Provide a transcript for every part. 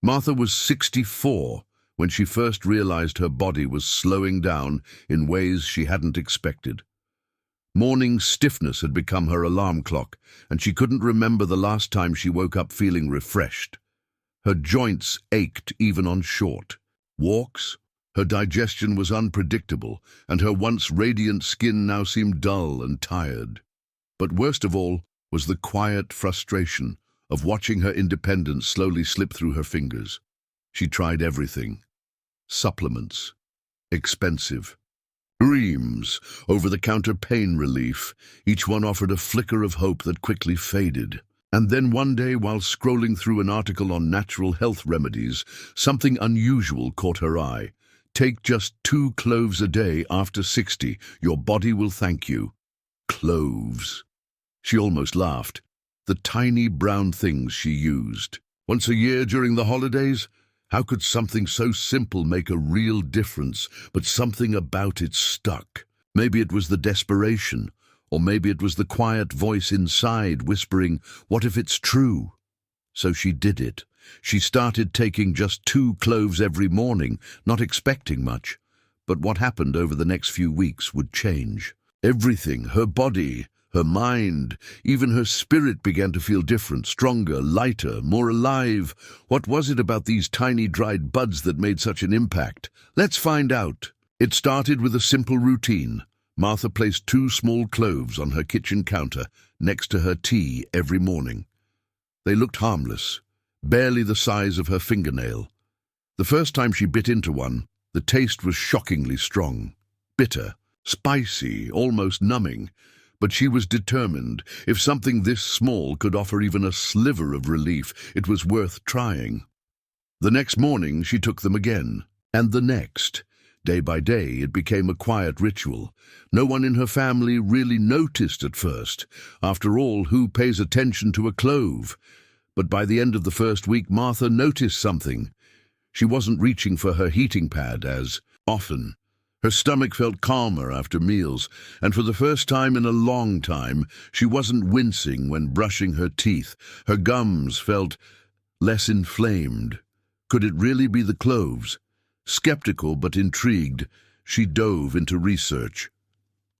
Martha was 64 when she first realized her body was slowing down in ways she hadn't expected. Morning stiffness had become her alarm clock, and she couldn't remember the last time she woke up feeling refreshed. Her joints ached even on short walks. Her digestion was unpredictable, and her once radiant skin now seemed dull and tired. But worst of all was the quiet frustration of watching her independence slowly slip through her fingers. She tried everything. Supplements. Expensive. Creams. Over-the-counter pain relief. Each one offered a flicker of hope that quickly faded. And then one day, while scrolling through an article on natural health remedies, something unusual caught her eye. Take just 2 cloves a day after 60. Your body will thank you. Cloves. She almost laughed. The tiny brown things she used. Once a year during the holidays? How could something so simple make a real difference, but something about it stuck? Maybe it was the desperation, or maybe it was the quiet voice inside whispering, "What if it's true?" So she did it. She started taking just 2 cloves every morning, not expecting much. But what happened over the next few weeks would change. Everything, her body, her mind, even her spirit began to feel different, stronger, lighter, more alive. What was it about these tiny dried buds that made such an impact? Let's find out. It started with a simple routine. Martha placed 2 small cloves on her kitchen counter next to her tea every morning. They looked harmless, barely the size of her fingernail. The first time she bit into one, the taste was shockingly strong, bitter, spicy, almost numbing. But she was determined. If something this small could offer even a sliver of relief, it was worth trying. The next morning she took them again, and the next. Day by day it became a quiet ritual. No one in her family really noticed at first. After all, who pays attention to a clove? But by the end of the first week, Martha noticed something. She wasn't reaching for her heating pad as often. Her stomach felt calmer after meals, and for the first time in a long time, she wasn't wincing when brushing her teeth. Her gums felt less inflamed. Could it really be the cloves? Skeptical but intrigued, she dove into research.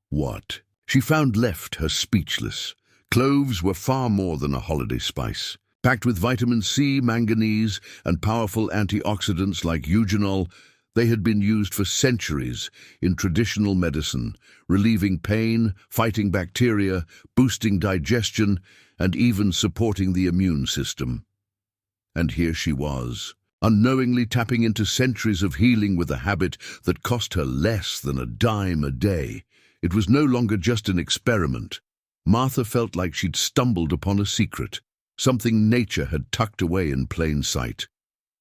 What? She found left her speechless. Cloves were far more than a holiday spice. Packed with vitamin C, manganese, and powerful antioxidants like eugenol, they had been used for centuries in traditional medicine, relieving pain, fighting bacteria, boosting digestion, and even supporting the immune system. And here she was, unknowingly tapping into centuries of healing with a habit that cost her less than a dime a day. It was no longer just an experiment. Martha felt like she'd stumbled upon a secret, something nature had tucked away in plain sight.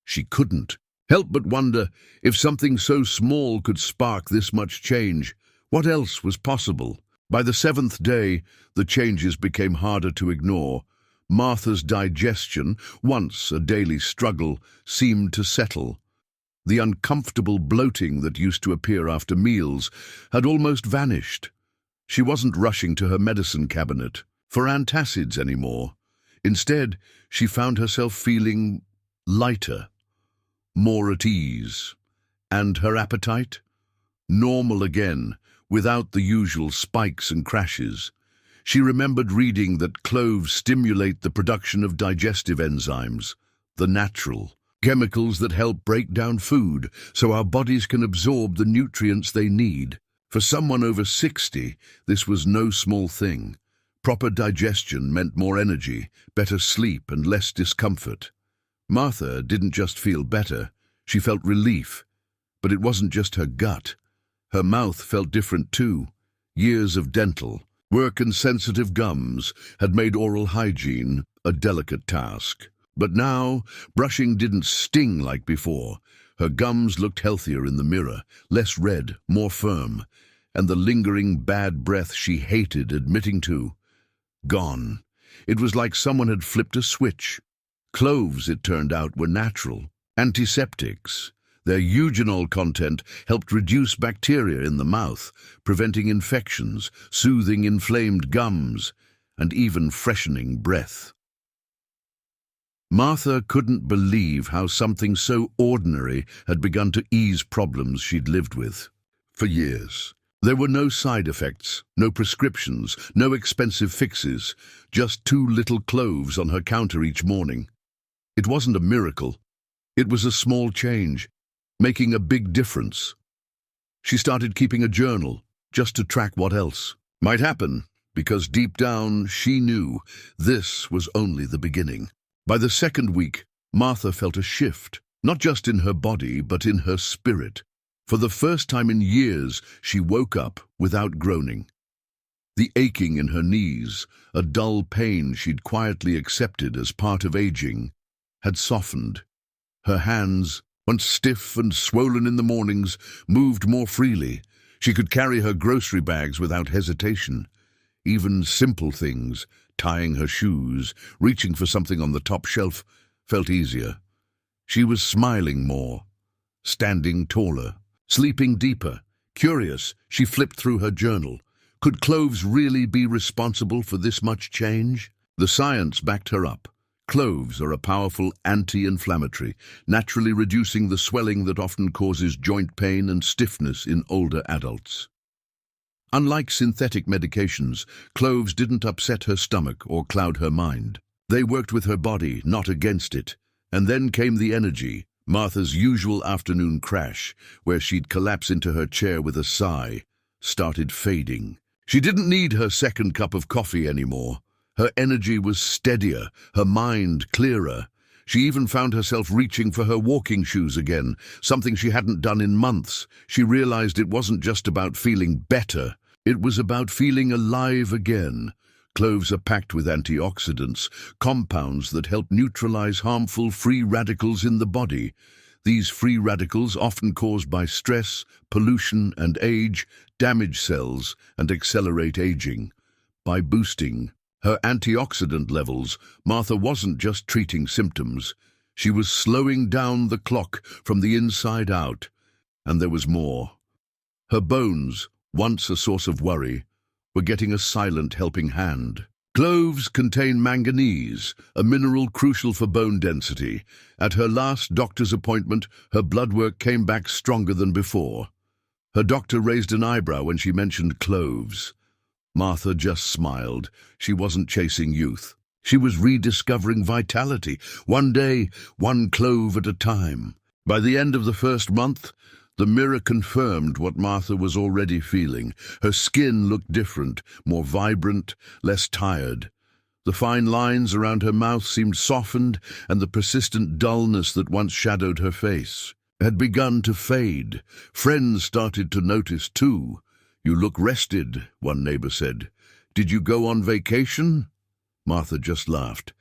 She couldn't help but wonder if something so small could spark this much change. What else was possible? By the 7th day, the changes became harder to ignore. Martha's digestion, once a daily struggle, seemed to settle. The uncomfortable bloating that used to appear after meals had almost vanished. She wasn't rushing to her medicine cabinet for antacids anymore. Instead, she found herself feeling lighter, more at ease. And her appetite? Normal again, without the usual spikes and crashes. She remembered reading that cloves stimulate the production of digestive enzymes, the natural chemicals that help break down food so our bodies can absorb the nutrients they need. For someone over 60, this was no small thing. Proper digestion meant more energy, better sleep, and less discomfort. Martha didn't just feel better, she felt relief. But it wasn't just her gut. Her mouth felt different too. Years of dental work and sensitive gums had made oral hygiene a delicate task. But now, brushing didn't sting like before. Her gums looked healthier in the mirror, less red, more firm, and the lingering bad breath she hated admitting to, gone. It was like someone had flipped a switch. Cloves, it turned out, were natural, antiseptics. Their eugenol content helped reduce bacteria in the mouth, preventing infections, soothing inflamed gums, and even freshening breath. Martha couldn't believe how something so ordinary had begun to ease problems she'd lived with for years. There were no side effects, no prescriptions, no expensive fixes, just 2 little cloves on her counter each morning. It wasn't a miracle. It was a small change, making a big difference. She started keeping a journal, just to track what else might happen, because deep down she knew this was only the beginning. By the 2nd week, Martha felt a shift, not just in her body, but in her spirit. For the first time in years, she woke up without groaning. The aching in her knees, a dull pain she'd quietly accepted as part of aging, had softened. Her hands, once stiff and swollen in the mornings, moved more freely. She could carry her grocery bags without hesitation. Even simple things, tying her shoes, reaching for something on the top shelf, felt easier. She was smiling more, standing taller, sleeping deeper. Curious, she flipped through her journal. Could cloves really be responsible for this much change? The science backed her up. Cloves are a powerful anti-inflammatory, naturally reducing the swelling that often causes joint pain and stiffness in older adults. Unlike synthetic medications, cloves didn't upset her stomach or cloud her mind. They worked with her body, not against it. And then came the energy, Martha's usual afternoon crash, where she'd collapse into her chair with a sigh, started fading. She didn't need her 2nd cup of coffee anymore. Her energy was steadier, her mind clearer. She even found herself reaching for her walking shoes again, something she hadn't done in months. She realized it wasn't just about feeling better, it was about feeling alive again. Cloves are packed with antioxidants, compounds that help neutralize harmful free radicals in the body. These free radicals, often caused by stress, pollution, and age, damage cells and accelerate aging. By boosting her antioxidant levels, Martha wasn't just treating symptoms. She was slowing down the clock from the inside out. And there was more. Her bones, once a source of worry, were getting a silent helping hand. Cloves contain manganese, a mineral crucial for bone density. At her last doctor's appointment, her blood work came back stronger than before. Her doctor raised an eyebrow when she mentioned cloves. Martha just smiled. She wasn't chasing youth. She was rediscovering vitality, one day, 1 clove at a time. By the end of the 1st month, the mirror confirmed what Martha was already feeling. Her skin looked different, more vibrant, less tired. The fine lines around her mouth seemed softened, and the persistent dullness that once shadowed her face had begun to fade. Friends started to notice too. "You look rested," one neighbor said. "Did you go on vacation?" Martha just laughed.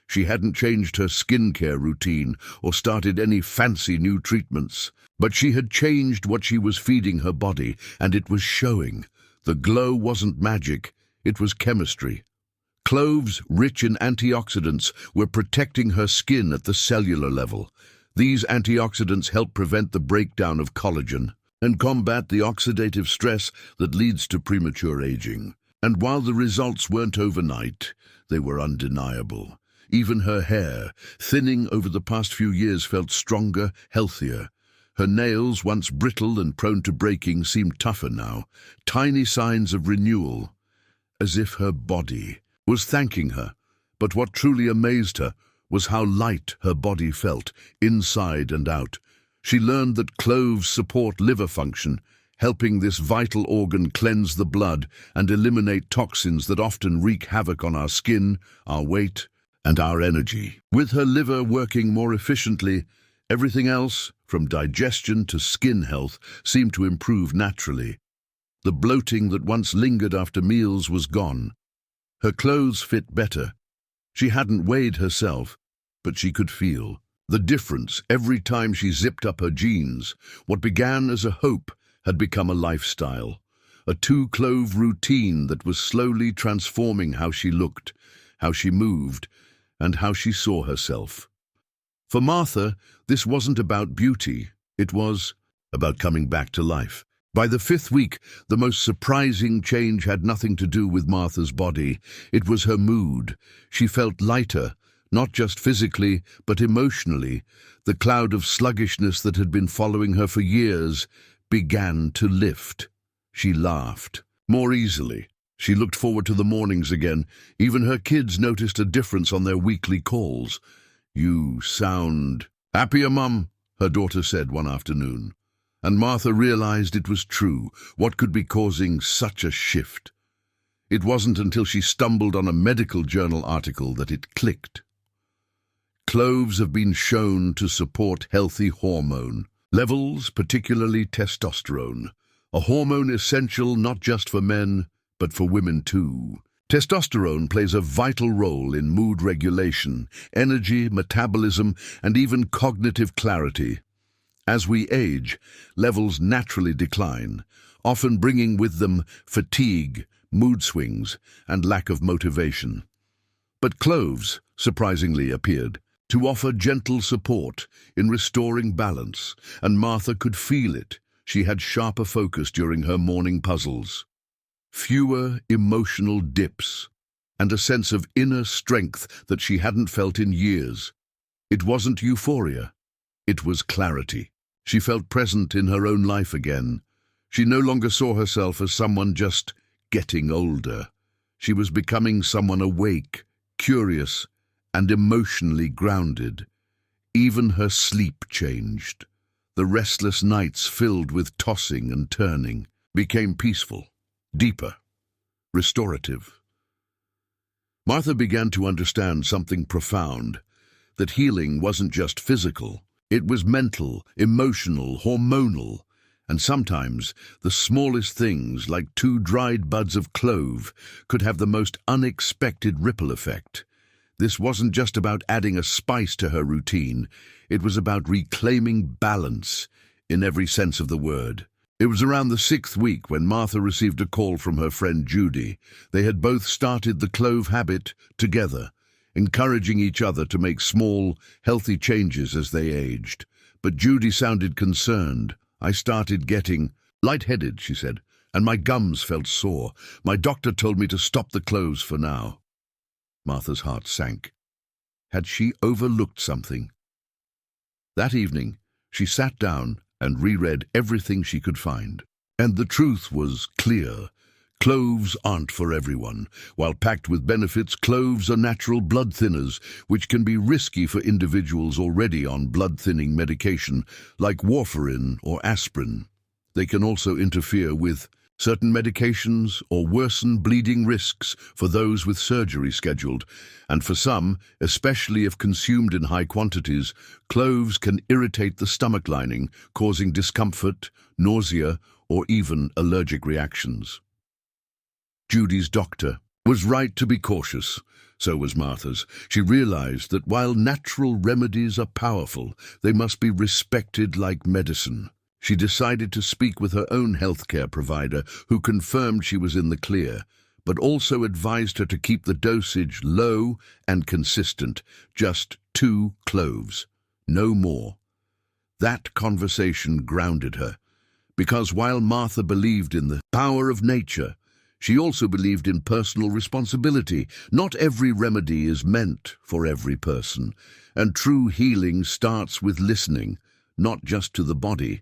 She hadn't changed her skincare routine or started any fancy new treatments, but she had changed what she was feeding her body, and it was showing. The glow wasn't magic, it was chemistry. Cloves, rich in antioxidants, were protecting her skin at the cellular level. These antioxidants help prevent the breakdown of collagen and combat the oxidative stress that leads to premature aging. And while the results weren't overnight, they were undeniable. Even her hair, thinning over the past few years, felt stronger, healthier. Her nails, once brittle and prone to breaking, seemed tougher now, tiny signs of renewal, as if her body was thanking her. But what truly amazed her was how light her body felt, inside and out. She learned that cloves support liver function, helping this vital organ cleanse the blood and eliminate toxins that often wreak havoc on our skin, our weight, and our energy. With her liver working more efficiently, everything else, from digestion to skin health, seemed to improve naturally. The bloating that once lingered after meals was gone. Her clothes fit better. She hadn't weighed herself, but she could feel the difference every time she zipped up her jeans. What began as a hope had become a lifestyle, a 2-clove routine that was slowly transforming how she looked, how she moved, and how she saw herself. For Martha, this wasn't about beauty, it was about coming back to life. By the 5th week, the most surprising change had nothing to do with Martha's body. It was her mood. She felt lighter, Not just physically, but emotionally, the cloud of sluggishness that had been following her for years began to lift. She laughed more easily. She looked forward to the mornings again. Even her kids noticed a difference on their weekly calls. "You sound happier, Mum," her daughter said one afternoon. And Martha realized it was true. What could be causing such a shift? It wasn't until she stumbled on a medical journal article that it clicked. Cloves have been shown to support healthy hormone levels, particularly testosterone, a hormone essential not just for men, but for women too. Testosterone plays a vital role in mood regulation, energy, metabolism, and even cognitive clarity. As we age, levels naturally decline, often bringing with them fatigue, mood swings, and lack of motivation. But cloves, surprisingly, appeared to offer gentle support in restoring balance, and Martha could feel it. She had sharper focus during her morning puzzles, fewer emotional dips, and a sense of inner strength that she hadn't felt in years. It wasn't euphoria, it was clarity. She felt present in her own life again. She no longer saw herself as someone just getting older. She was becoming someone awake, curious, and emotionally grounded. Even her sleep changed. The restless nights filled with tossing and turning became peaceful, deeper, restorative. Martha began to understand something profound, that healing wasn't just physical. It was mental, emotional, hormonal, and sometimes the smallest things, like 2 dried buds of clove, could have the most unexpected ripple effect. This wasn't just about adding a spice to her routine, it was about reclaiming balance in every sense of the word. It was around the 6th week when Martha received a call from her friend Judy. They had both started the clove habit together, encouraging each other to make small, healthy changes as they aged. But Judy sounded concerned. "I started getting lightheaded," she said, "and my gums felt sore. My doctor told me to stop the cloves for now." Martha's heart sank. Had she overlooked something? That evening, she sat down and reread everything she could find. And the truth was clear. Cloves aren't for everyone. While packed with benefits, cloves are natural blood thinners, which can be risky for individuals already on blood-thinning medication, like warfarin or aspirin. They can also interfere with certain medications or worsen bleeding risks for those with surgery scheduled. And for some, especially if consumed in high quantities, cloves can irritate the stomach lining, causing discomfort, nausea, or even allergic reactions. Judy's doctor was right to be cautious. So was Martha's. She realized that while natural remedies are powerful, they must be respected like medicine. She decided to speak with her own healthcare provider, who confirmed she was in the clear, but also advised her to keep the dosage low and consistent, just 2 cloves, no more. That conversation grounded her, because while Martha believed in the power of nature, she also believed in personal responsibility. Not every remedy is meant for every person, and true healing starts with listening, not just to the body,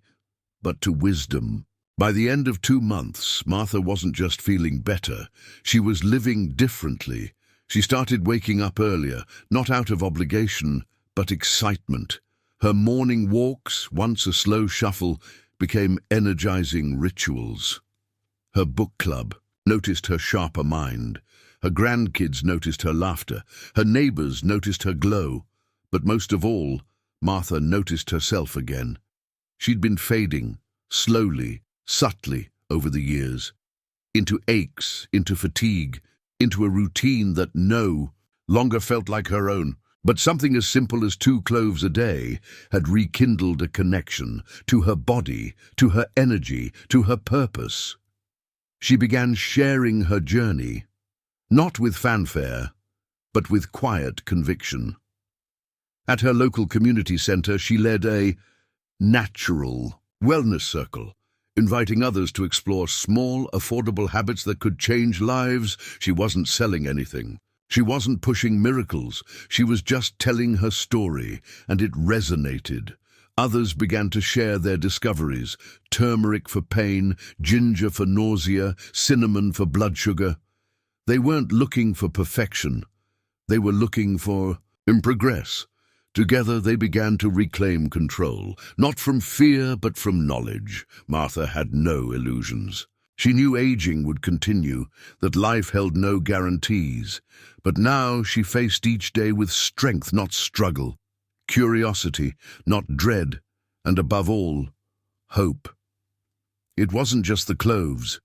but to wisdom. By the end of 2 months, Martha wasn't just feeling better, she was living differently. She started waking up earlier, not out of obligation, but excitement. Her morning walks, once a slow shuffle, became energizing rituals. Her book club noticed her sharper mind. Her grandkids noticed her laughter. Her neighbors noticed her glow. But most of all, Martha noticed herself again. She'd been fading, slowly, subtly, over the years, into aches, into fatigue, into a routine that no longer felt like her own. But something as simple as 2 cloves a day had rekindled a connection to her body, to her energy, to her purpose. She began sharing her journey, not with fanfare, but with quiet conviction. At her local community center, she led a natural wellness circle, inviting others to explore small, affordable habits that could change lives. She wasn't selling anything. She wasn't pushing miracles, she was just telling her story, and it resonated. Others began to share their discoveries: turmeric for pain, ginger for nausea, cinnamon for blood sugar. They weren't looking for perfection, they were looking for progress. Together they began to reclaim control, not from fear but from knowledge. Martha had no illusions. She knew aging would continue, that life held no guarantees. But now she faced each day with strength, not struggle, curiosity, not dread, and above all, hope. It wasn't just the cloves,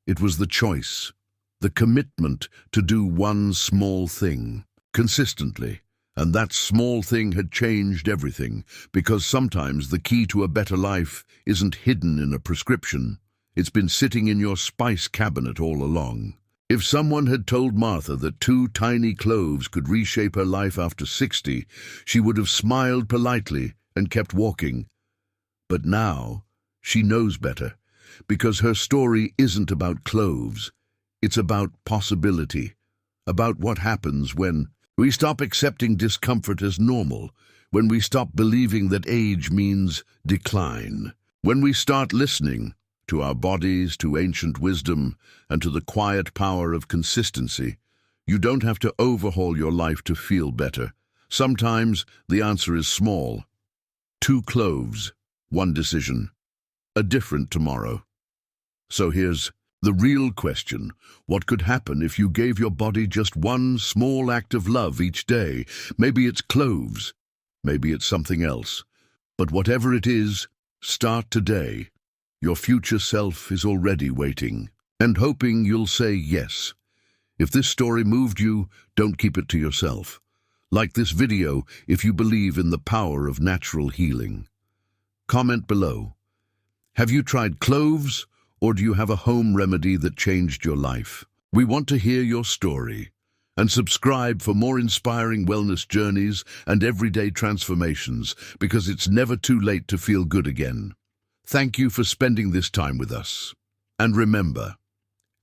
it was the choice, the commitment to do one small thing, consistently. And that small thing had changed everything, because sometimes the key to a better life isn't hidden in a prescription. It's been sitting in your spice cabinet all along. If someone had told Martha that 2 tiny cloves could reshape her life after 60, she would have smiled politely and kept walking. But now, she knows better, because her story isn't about cloves. It's about possibility, about what happens when we stop accepting discomfort as normal, when we stop believing that age means decline, when we start listening to our bodies, to ancient wisdom, and to the quiet power of consistency. You don't have to overhaul your life to feel better. Sometimes the answer is small. 2 cloves, 1 decision, a different tomorrow. So here's the real question. What could happen if you gave your body just one small act of love each day? Maybe it's cloves, maybe it's something else. But whatever it is, start today. Your future self is already waiting and hoping you'll say yes. If this story moved you, don't keep it to yourself. Like this video if you believe in the power of natural healing. Comment below. Have you tried cloves, or do you have a home remedy that changed your life? We want to hear your story. And subscribe for more inspiring wellness journeys and everyday transformations, because it's never too late to feel good again. Thank you for spending this time with us. And remember,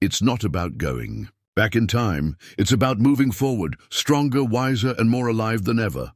it's not about going back in time. It's about moving forward, stronger, wiser, and more alive than ever.